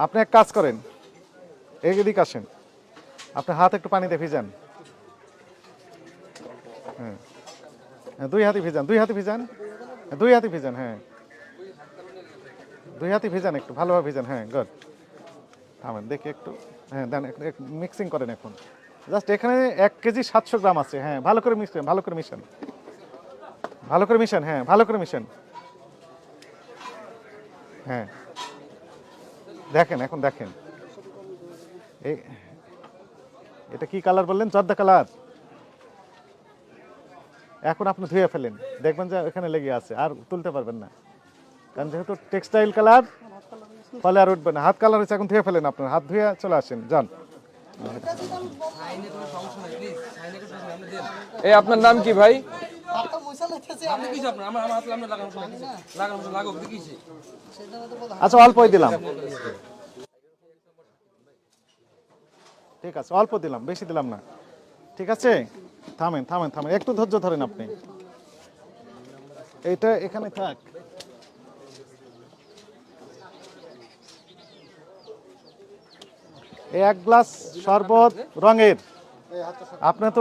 আপনি এক কাজ করেন, এদিকে আসেন, আপনার হাত একটু পানিতে ভিজান। হ্যাঁ, দুই হাতে ভিজান, দুই হাতে ভিজান, দুই হাতে ভিজান। হ্যাঁ, দুই হাতে ভিজান, একটু ভালোভাবে ভিজান। হ্যাঁ, গুড। থামেন দেখি একটু। হ্যাঁ, দেন মিক্সিং করেন এখন। জাস্ট এখানে 1 কেজি 700 গ্রাম আছে। হ্যাঁ, ভালো করে মিশান, ভালো করে মিশান, ভালো করে মিশান। হ্যাঁ, ভালো করে মিশান। হ্যাঁ, দেখেন, এখন দেখেন এই, এটা কি কালার বললেন? জর্দা কালার। এখন আপনি ধুয়ে ফেলেন, দেখবেন যে এখানে লেগে আছে, আর তুলতে পারবেন না, কারণ যেহেতু টেক্সটাইল কালার, ফলে আর উঠবে না। হাত কালার হয়েছে, এখন ধুয়ে ফেলেন, আপনার হাত ধুয়ে চলে আসেন, যান। এই আপনার নাম কি ভাই? আচ্ছা, অল্পই দিলাম, ঠিক আছে, অল্প দিলাম, বেশি দিলাম না। ঠিক আছে, থামেন থামেন থামেন, একটু ধৈর্য ধরেন আপনি। এইটা এখানে থাক। এই 1 গ্লাস শরবত রঙের, আপনি তো